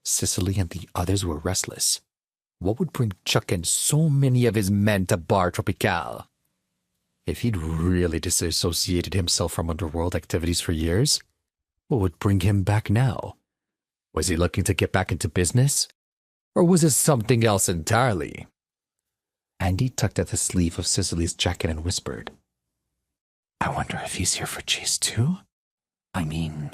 Cicely and the others were restless. What would bring Chuck and so many of his men to Bar Tropicale? If he'd really disassociated himself from underworld activities for years, what would bring him back now? Was he looking to get back into business? Or was it something else entirely? Andy tugged at the sleeve of Cicely's jacket and whispered, I wonder if he's here for Chase too? I mean,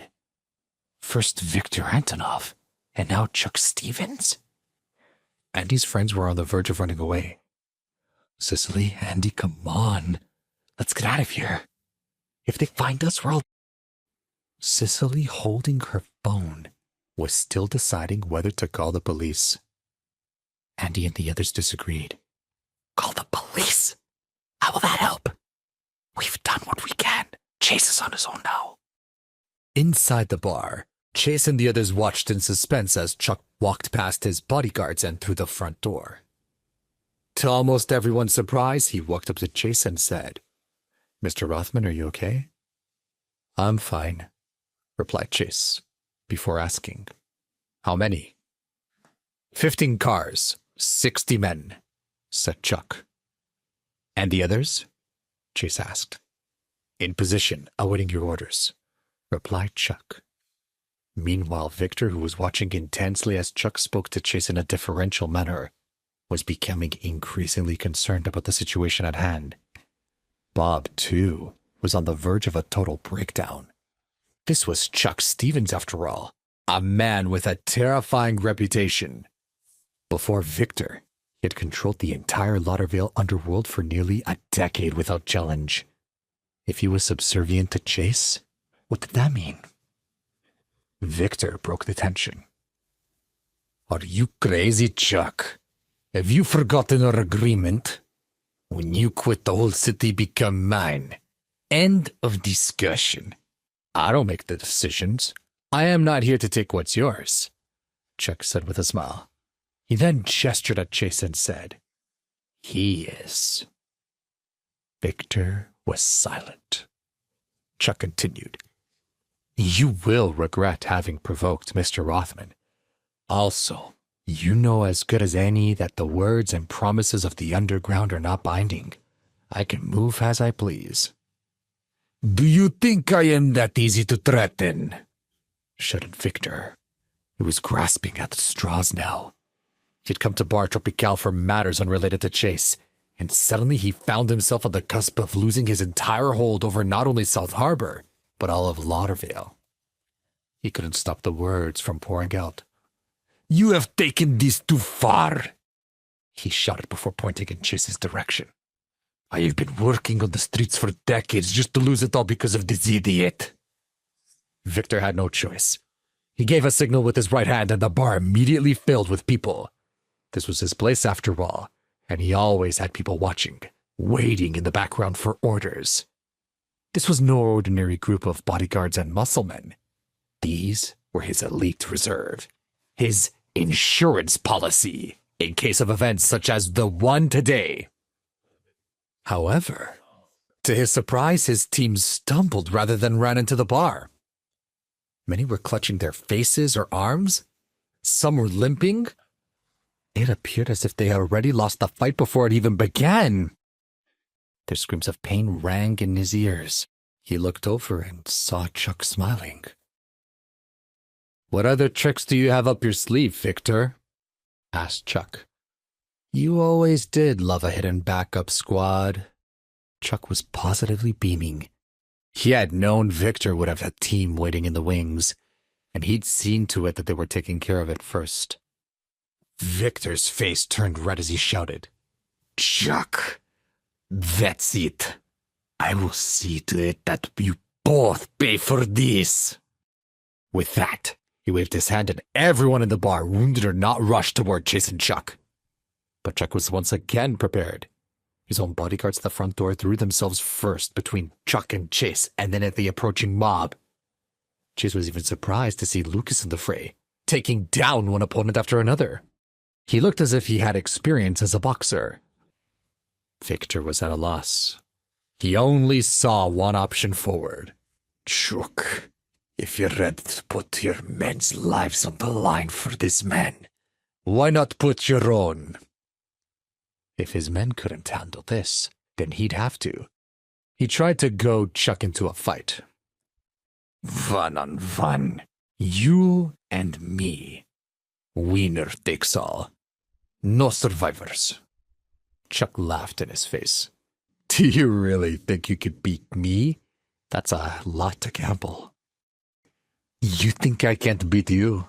first Victor Antonov, and now Chuck Stevens? Andy's friends were on the verge of running away. Cicely, Andy, come on. Let's get out of here. If they find us, we're all... Cicely, holding her phone, was still deciding whether to call the police. Andy and the others disagreed. Call the police? How will that help? We've done what we can. Chase is on his own now. Inside the bar, Chase and the others watched in suspense as Chuck walked past his bodyguards and through the front door. To almost everyone's surprise, he walked up to Chase and said, Mr. Rothman, are you okay? I'm fine, replied Chase, before asking, How many? 15 cars, 60 men, said Chuck. And the others? Chase asked. In position, awaiting your orders, replied Chuck. Meanwhile, Victor, who was watching intensely as Chuck spoke to Chase in a deferential manner, was becoming increasingly concerned about the situation at hand. Bob, too, was on the verge of a total breakdown. This was Chuck Stevens, after all, a man with a terrifying reputation. Before Victor, he had controlled the entire Laudervale underworld for nearly a decade without challenge. If he was subservient to Chase, what did that mean? Victor broke the tension. Are you crazy, Chuck? Have you forgotten our agreement? When you quit, the whole city become mine. End of discussion. I don't make the decisions. I am not here to take what's yours, Chuck said with a smile. He then gestured at Chase and said, He is. Victor was silent. Chuck continued, You will regret having provoked Mr. Rothman. Also, you know as good as any that the words and promises of the underground are not binding. I can move as I please. Do you think I am that easy to threaten? Shouted Victor. He was grasping at the straws now. He'd come to Bar Tropicale for matters unrelated to Chase, and suddenly he found himself on the cusp of losing his entire hold over not only South Harbor, but all of Laudervale. He couldn't stop the words from pouring out. You have taken this too far, he shouted before pointing in Chase's direction. I have been working on the streets for decades just to lose it all because of this idiot. Victor had no choice. He gave a signal with his right hand and the bar immediately filled with people. This was his place after all, and he always had people watching, waiting in the background for orders. This was no ordinary group of bodyguards and musclemen. These were his elite reserve, his insurance policy in case of events such as the one today. However, to his surprise, his team stumbled rather than ran into the bar. Many were clutching their faces or arms. Some were limping. It appeared as if they had already lost the fight before it even began. Their screams of pain rang in his ears. He looked over and saw Chuck smiling. What other tricks do you have up your sleeve, Victor? Asked Chuck. You always did love a hidden backup squad. Chuck was positively beaming. He had known Victor would have a team waiting in the wings, and he'd seen to it that they were taking care of it first. Victor's face turned red as he shouted, Chuck, that's it. I will see to it that you both pay for this. With that, he waved his hand and everyone in the bar, wounded or not, rushed toward Chase and Chuck. But Chuck was once again prepared. His own bodyguards at the front door threw themselves first between Chuck and Chase and then at the approaching mob. Chase was even surprised to see Lucas in the fray, taking down one opponent after another. He looked as if he had experience as a boxer. Victor was at a loss. He only saw one option forward. Chuck, If you're ready to put your men's lives on the line for this man, why not put your own? If his men couldn't handle this, then he'd have to. He tried to goad Chuck into a fight. 1-on-1, you and me. Winner takes all. No survivors. Chuck laughed in his face. Do you really think you could beat me? That's a lot to gamble. You think I can't beat you?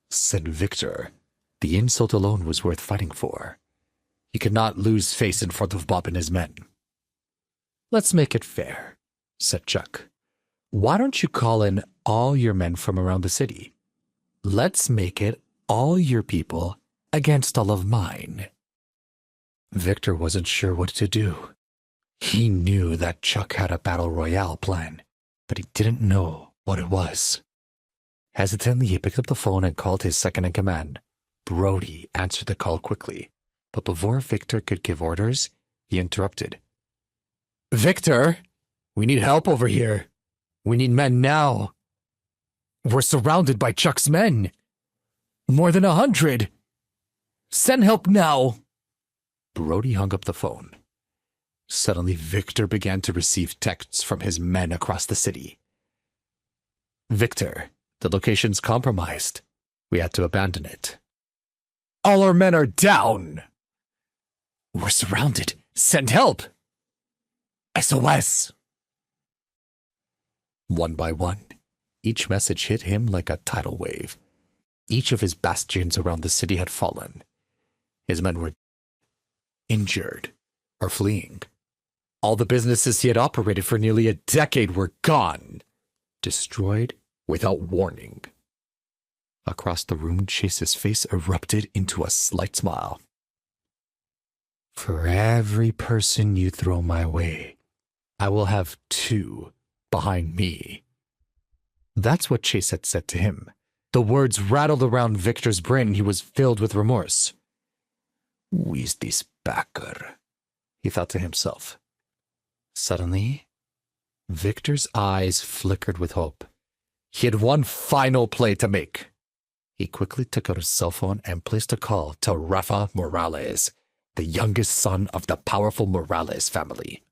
Said Victor. The insult alone was worth fighting for. He could not lose face in front of Bob and his men. Let's make it fair, said Chuck. Why don't you call in all your men from around the city? Let's make it all your people against all of mine. Victor wasn't sure what to do. He knew that Chuck had a battle royale plan, but he didn't know what it was. Hesitantly, he picked up the phone and called his second-in-command. Brody answered the call quickly, but before Victor could give orders, he interrupted. Victor, we need help over here. We need men now. We're surrounded by Chuck's men. More than 100. Send help now. Brody hung up the phone. Suddenly, Victor began to receive texts from his men across the city. Victor, the location's compromised. We had to abandon it. All our men are down. We're surrounded. Send help. SOS. One by one, each message hit him like a tidal wave. Each of his bastions around the city had fallen. His men were injured or fleeing. All the businesses he had operated for nearly a decade were gone, destroyed without warning. Across the room, Chase's face erupted into a slight smile. For every person you throw my way, I will have 2 behind me. That's what Chase had said to him. The words rattled around Victor's brain and he was filled with remorse. Who is this backer? He thought to himself. Suddenly, Victor's eyes flickered with hope. He had one final play to make. He quickly took out his cell phone and placed a call to Rafa Morales, the youngest son of the powerful Morales family.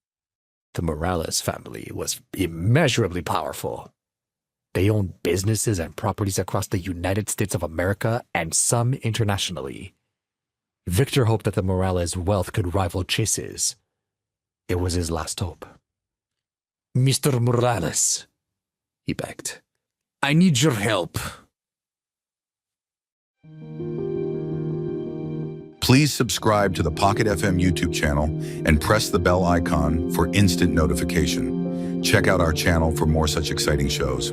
The Morales family was immeasurably powerful. They owned businesses and properties across the United States of America and some internationally. Victor hoped that the Morales' wealth could rival Chase's. It was his last hope. Mr. Morales, he begged, I need your help. Please subscribe to the Pocket FM YouTube channel and press the bell icon for instant notification. Check out our channel for more such exciting shows.